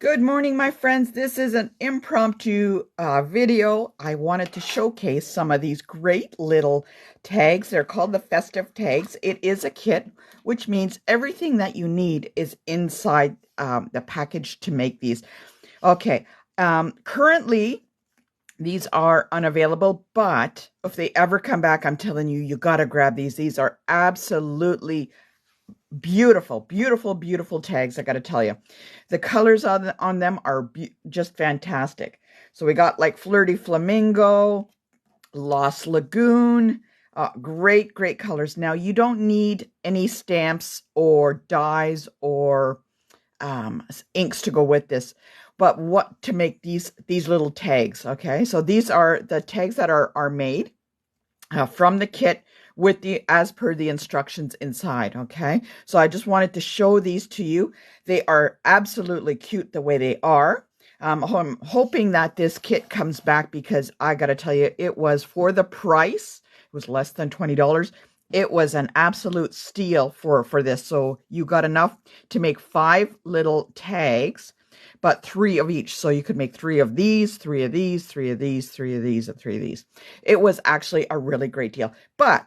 Good morning, my friends. This is an impromptu video. I wanted to showcase some of these great little tags. They're called the Festive tags. It is a kit, which means everything that you need is inside the package to make these. Okay, currently these are unavailable, but if they ever come back, I'm telling you, you got to grab these. These are absolutely beautiful, beautiful, beautiful tags. I got to tell you, the colors on them are just fantastic. So we got like Flirty Flamingo, Lost Lagoon, great, great colors. Now you don't need any stamps or dyes or inks to go with this, but what to make these little tags. Okay, so these are the tags that are made from the kit with the as per the instructions inside. Okay, so I just wanted to show these to you. They are absolutely cute the way they are. I'm hoping that this kit comes back, because I gotta tell you, it was for the price. It was less than $20. It was an absolute steal for this. So you got enough to make 5 little tags, but 3 of each. So you could make 3 of these, 3 of these, 3 of these, 3 of these, and 3 of these. It was actually a really great deal. But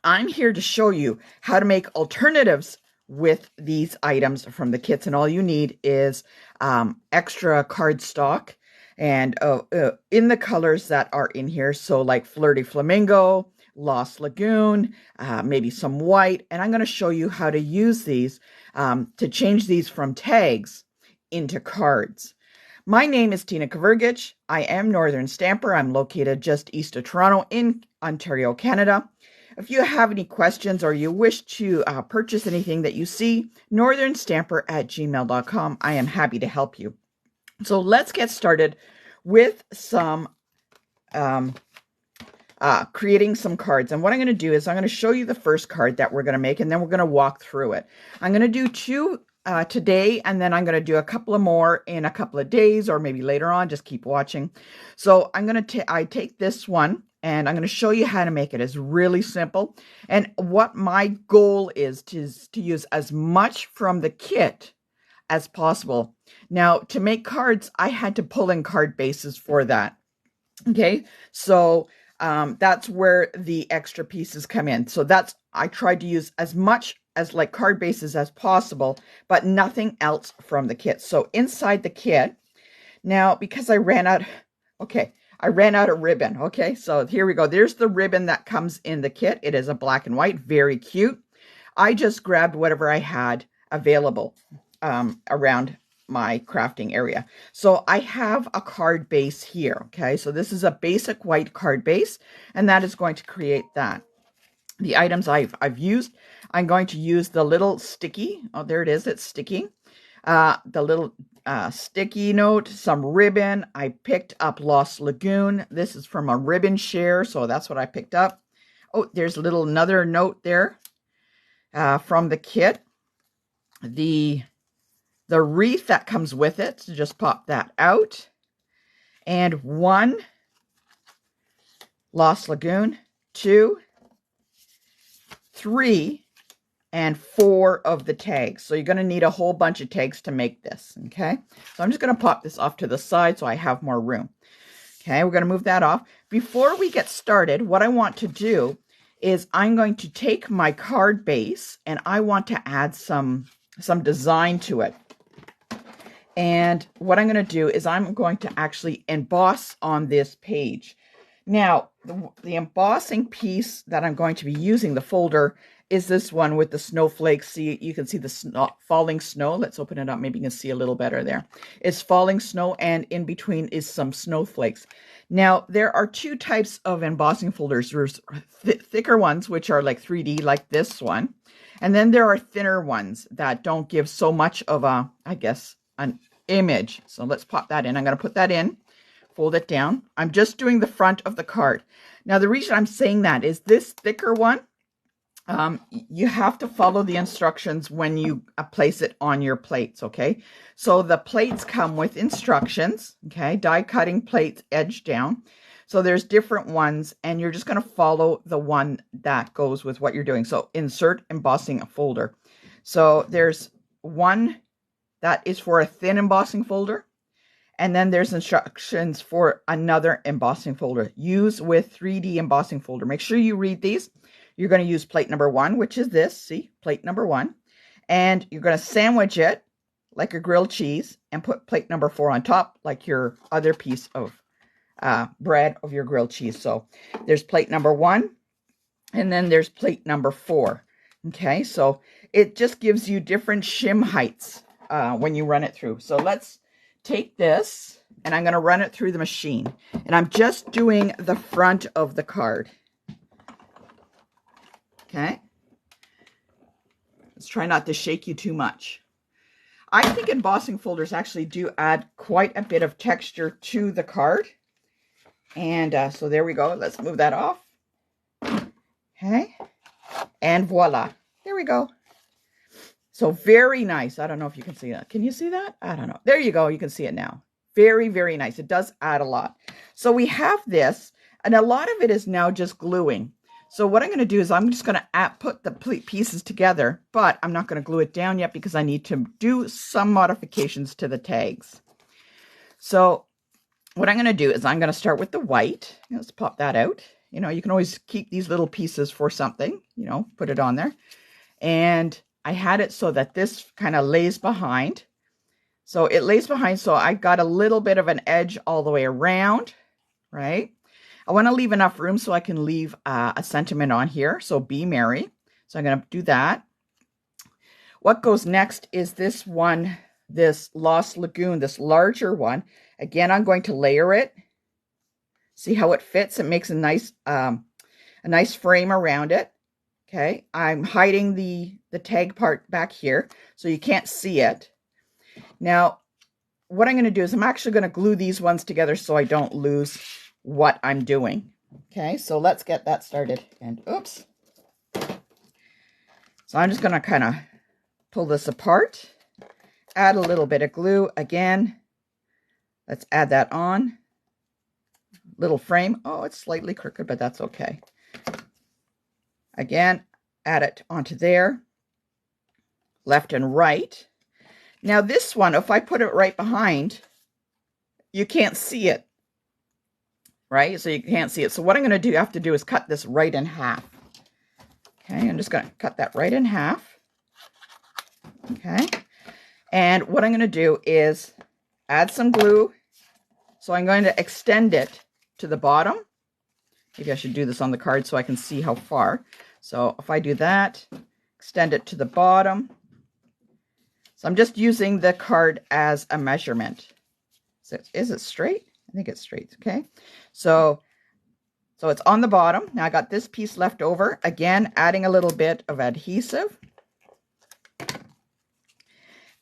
I'm here to show you how to make alternatives with these items from the kits. And all you need is extra cardstock and in the colors that are in here. So like Flirty Flamingo, Lost Lagoon, maybe some white. And I'm going to show you how to use these to change these from tags into cards. My name is Tina Kavergich. I am Northern Stamper. I'm located just east of Toronto in Ontario, Canada. If you have any questions or you wish to purchase anything that you see, northernstamper@gmail.com. I am happy to help you. So let's get started with some creating some cards. And what I'm going to do is I'm going to show you the first card that we're going to make, and then we're going to walk through it. I'm going to do 2 today, and then I'm going to do a couple of more in a couple of days, or maybe later on. Just keep watching. So I'm going to I take this one, and I'm going to show you how to make it. It's really simple. And what my goal is to use as much from the kit as possible. Now, to make cards, I had to pull in card bases for that. Okay, so that's where the extra pieces come in. So I tried to use as much as like card bases as possible, but nothing else from the kit. So inside the kit, now, because I ran out of ribbon. Okay, so here we go. There's the ribbon that comes in the kit. It is a black and white, very cute. I just grabbed whatever I had available around my crafting area. So I have a card base here. Okay, so this is a basic white card base, and that is going to create that. The items I've used, I'm going to use the little sticky. Oh, there it is. It's sticky. The little sticky note, some ribbon. I picked up Lost Lagoon. This is from a ribbon share, so that's what I picked up. Oh, there's another note there from the kit. The wreath that comes with it, so just pop that out. And 1 Lost Lagoon, 2, 3, and 4 of the tags. So you're going to need a whole bunch of tags to make this, okay? So I'm just going to pop this off to the side so I have more room. Okay, we're going to move that off. Before we get started, what I want to do is I'm going to take my card base and I want to add some design to it. And what I'm going to do is I'm going to actually emboss on this page. Now, the embossing piece that I'm going to be using, the folder, is this one with the snowflakes. See, you can see the falling snow. Let's open it up. Maybe you can see a little better there. It's falling snow, and in between is some snowflakes. Now, there are 2 types of embossing folders. There's thicker ones, which are like 3D, like this one. And then there are thinner ones that don't give so much of a, I guess, an image. So let's pop that in. I'm going to put that in, fold it down. I'm just doing the front of the card. Now, the reason I'm saying that is this thicker one, you have to follow the instructions when you place it on your plates, okay? So the plates come with instructions, okay? Die cutting plates, edge down. So there's different ones, and you're just going to follow the one that goes with what you're doing. So insert embossing folder. So there's 1 That is for a thin embossing folder. And then there's instructions for another embossing folder. Use with 3D embossing folder. Make sure you read these. You're going to use plate number 1, which is this. See, plate number 1. And you're going to sandwich it like a grilled cheese and put plate number 4 on top, like your other piece of bread of your grilled cheese. So there's plate number 1, and then there's plate number 4. Okay, so it just gives you different shim heights when you run it through. So let's take this, and I'm going to run it through the machine. And I'm just doing the front of the card. Okay. Let's try not to shake you too much. I think embossing folders actually do add quite a bit of texture to the card. And so there we go. Let's move that off. Okay. And voila. There we go. So very nice. I don't know if you can see that. Can you see that? I don't know. There you go. You can see it now. Very, very nice. It does add a lot. So we have this, and a lot of it is now just gluing. So what I'm going to do is I'm just going to put the pieces together, but I'm not going to glue it down yet because I need to do some modifications to the tags. So what I'm going to do is I'm going to start with the white. Let's pop that out. You know, you can always keep these little pieces for something, you know, put it on there. And I had it so that this kind of lays behind. So it lays behind, so I got a little bit of an edge all the way around, right? I want to leave enough room so I can leave a sentiment on here. So be merry. So I'm going to do that. What goes next is this one, this Lost Lagoon, this larger one. Again, I'm going to layer it. See how it fits? It makes a nice frame around it. Okay, I'm hiding the tag part back here so you can't see it. Now, what I'm going to do is I'm actually going to glue these ones together so I don't lose what I'm doing. Okay, so let's get that started. And oops. So I'm just going to kind of pull this apart, add a little bit of glue again. Let's add that on. Little frame. Oh, it's slightly crooked, but that's okay. Again, add it onto there. Left and right. Now this one, if I put it right behind, you can't see it. Right? So you can't see it. So what I'm going to have to do is cut this right in half. Okay, I'm just going to cut that right in half. Okay. And what I'm going to do is add some glue. So I'm going to extend it to the bottom. Maybe I should do this on the card so I can see how far. So if I do that, extend it to the bottom. So I'm just using the card as a measurement. So is it straight? I think it's straight. Okay. So it's on the bottom. Now I got this piece left over. Again, adding a little bit of adhesive.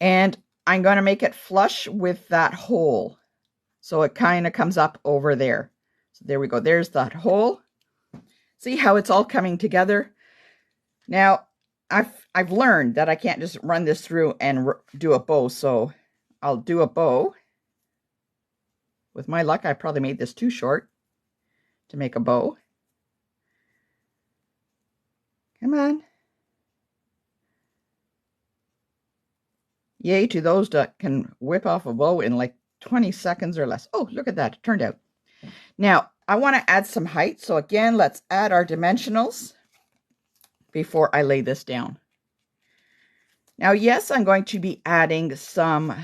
And I'm going to make it flush with that hole. So it kind of comes up over there. So there we go. There's that hole. See how it's all coming together? Now, I've learned that I can't just run this through and do a bow. So I'll do a bow. With my luck, I probably made this too short to make a bow. Come on. Yay to those that can whip off a bow in like 20 seconds or less. Oh, look at that. It turned out. Now, I want to add some height. So again, let's add our dimensionals before I lay this down. Now, yes, I'm going to be adding some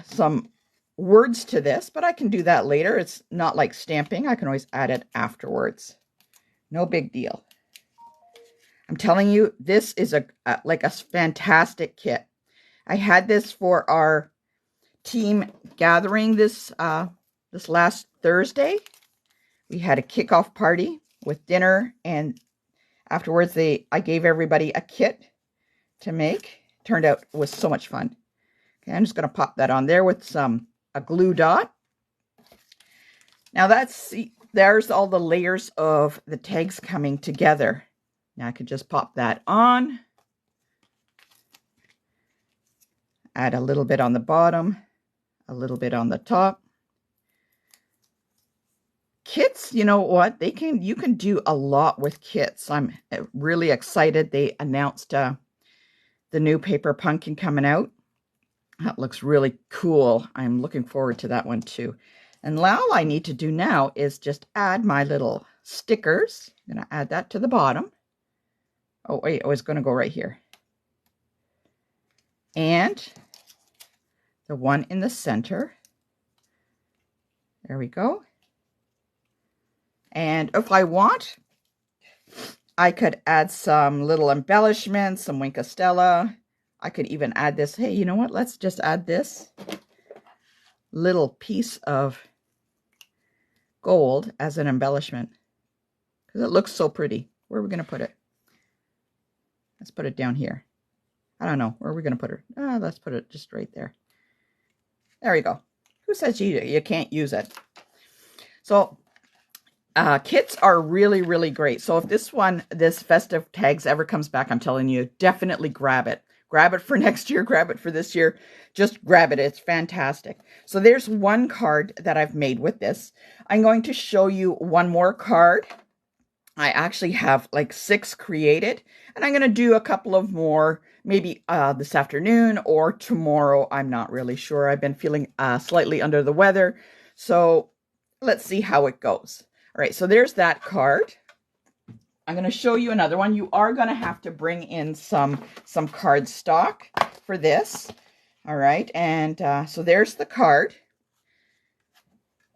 words to this, but I can do that later. It's not like stamping. I can always add it afterwards. No big deal. I'm telling you, this is like a fantastic kit. I had this for our team gathering this last Thursday. We had a kickoff party with dinner, and afterwards I gave everybody a kit to make. Turned out it was so much fun. Okay, I'm just going to pop that on there with a glue dot. Now there's all the layers of the tags coming together. Now I could just pop that on. Add a little bit on the bottom, a little bit on the top. Kits, you know what? You can do a lot with kits. I'm really excited. They announced the new paper pumpkin coming out. That looks really cool. I'm looking forward to that one too. And all I need to do now is just add my little stickers. I'm going to add that to the bottom. Oh, wait, I was going to go right here. And the one in the center. There we go. And if I want, I could add some little embellishments, some Wink of Stella. I could even add this. Hey, you know what? Let's just add this little piece of gold as an embellishment because it looks so pretty. Where are we going to put it? Let's put it down here. I don't know. Where are we going to put it? Let's put it just right there. There we go. Who says you can't use it? So kits are really, really great. So if this festive tags ever comes back, I'm telling you, definitely grab it. Grab it for next year, grab it for this year. Just grab it. It's fantastic. So there's one card that I've made with this. I'm going to show you one more card. I actually have like 6 created, and I'm going to do a couple of more maybe this afternoon or tomorrow. I'm not really sure. I've been feeling slightly under the weather. So let's see how it goes. All right, so there's that card. I'm going to show you another one. You are going to have to bring in some card stock for this. All right, and so there's the card.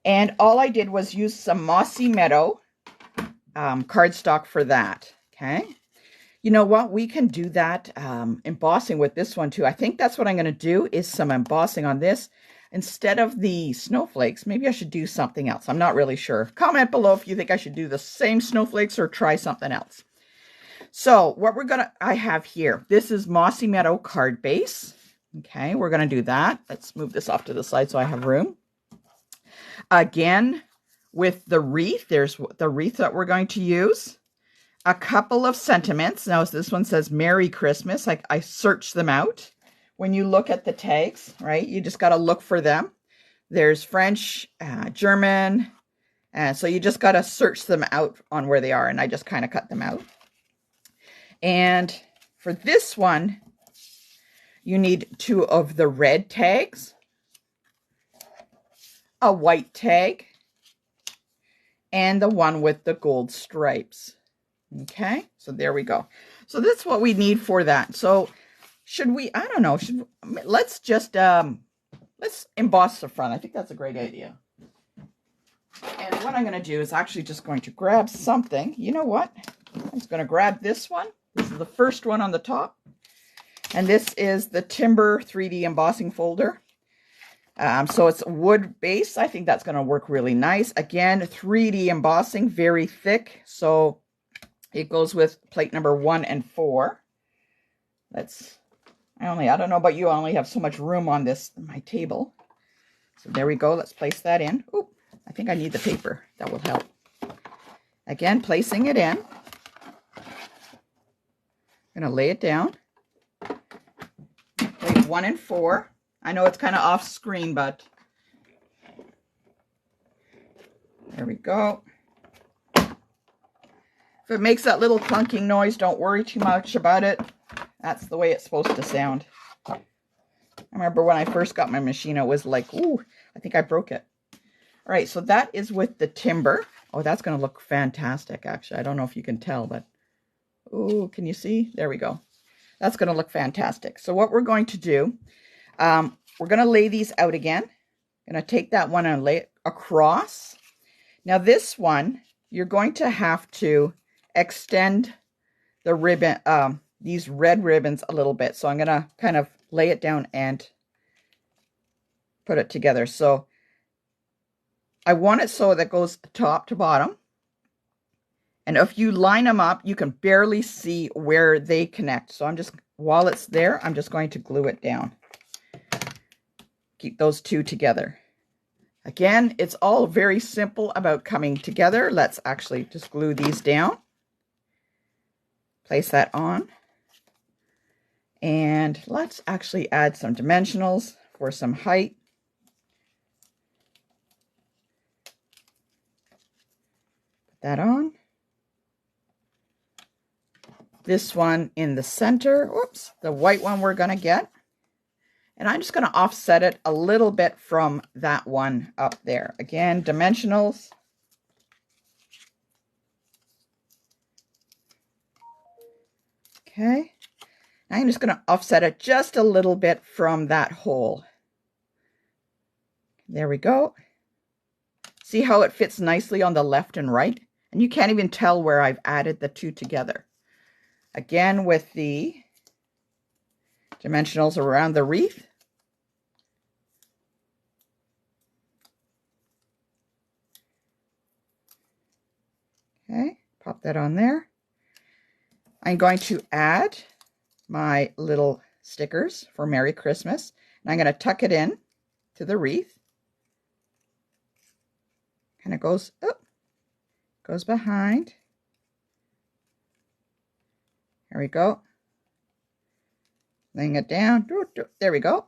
And all I did was use some Mossy Meadow cardstock for that. Okay. You know what? We can do that embossing with this one too. I think that's what I'm going to do is some embossing on this. Instead of the snowflakes, maybe I should do something else. I'm not really sure. Comment below if you think I should do the same snowflakes or try something else. So what I have here, this is Mossy Meadow card base. Okay, we're going to do that. Let's move this off to the side so I have room. Again, with the wreath, there's the wreath that we're going to use. A couple of sentiments. Now, this one says Merry Christmas. I searched them out. When you look at the tags, right, you just got to look for them. There's French, German, and so you just got to search them out on where they are, and I just kind of cut them out. And for this one, you need 2 of the red tags, a white tag, and the one with the gold stripes. Okay, so there we go. So that's what we need for that. So should we, I don't know, let's just, let's emboss the front. I think that's a great idea. And what I'm going to do is actually just going to grab something. You know what? I'm just going to grab this one. This is the first one on the top. And this is the Timber 3D embossing folder. So it's wood base. I think that's going to work really nice. Again, 3D embossing, very thick. So it goes with plate number 1 and 4. I don't know about you, I only have so much room on my table. So there we go. Let's place that in. Oop, I think I need the paper. That will help. Again, placing it in. I'm going to lay it down. Plate 1 and 4. I know it's kind of off screen, but there we go. If it makes that little clunking noise, don't worry too much about it. That's the way it's supposed to sound. I remember when I first got my machine, it was like, ooh, I think I broke it. All right, so that is with the timber. Oh, that's going to look fantastic, actually. I don't know if you can tell, but, ooh, can you see? There we go. That's going to look fantastic. So what we're going to do, we're going to lay these out again. I'm going to take that one and lay it across. Now this one, you're going to have to extend the ribbon, these red ribbons a little bit. So I'm going to kind of lay it down and put it together. So I want it so that goes top to bottom. And if you line them up, you can barely see where they connect. So I'm just, while it's there, I'm just going to glue it down. Keep those two together. Again, it's all very simple about coming together. Let's actually just glue these down. Place that on. And let's actually add some dimensionals for some height. Put that on. This one in the center. Whoops, the white one we're going to get. And I'm just going to offset it a little bit from that one up there. Again, dimensionals. Okay. I'm just going to offset it just a little bit from that hole. There we go. See how it fits nicely on the left and right? And you can't even tell where I've added the two together. Again, with the dimensionals around the wreath. Okay, pop that on there. I'm going to add my little stickers for Merry Christmas. And I'm going to tuck it in to the wreath. Kind of goes up, goes behind. There we go. Laying it down. There we go.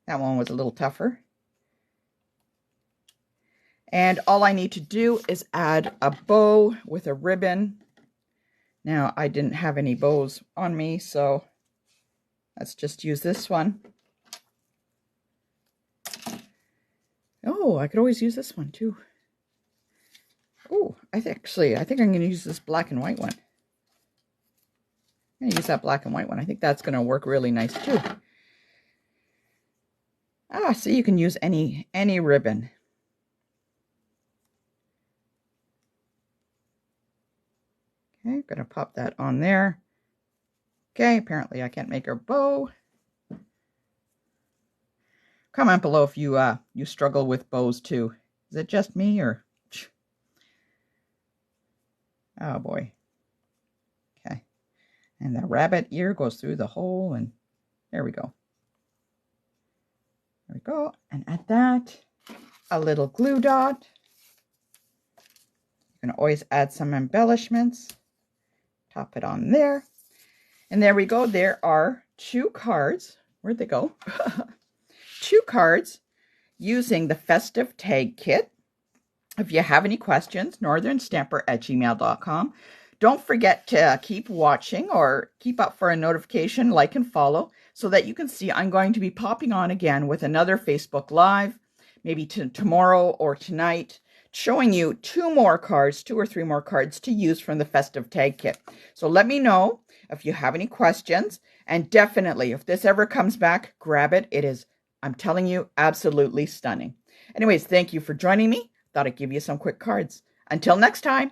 That one was a little tougher. And all I need to do is add a bow with a ribbon. Now, I didn't have any bows on me, so let's just use this one. Oh, I could always use this one too. Oh, I think I'm going to use this black and white one. I'm going to use that black and white one. I think that's going to work really nice too. Ah, so you can use any ribbon. Okay, I'm going to pop that on there. Okay, apparently I can't make a bow. Comment below if you you struggle with bows too. Is it just me or? Oh boy. Okay, and the rabbit ear goes through the hole, and there we go. There we go. And at that, a little glue dot. You can always add some embellishments. Top it on there. And there we go. There are 2 cards. Where'd they go? 2 cards using the Festive Tag Kit. If you have any questions, northernstamper@gmail.com. Don't forget to keep watching or keep up for a notification, like and follow, so that you can see I'm going to be popping on again with another Facebook Live, maybe tomorrow or tonight, showing you 2 more cards, 2 or 3 more cards to use from the Festive Tag Kit. So let me know if you have any questions, and definitely, if this ever comes back, grab it. It is, I'm telling you, absolutely stunning. Anyways, thank you for joining me. Thought I'd give you some quick cards. Until next time.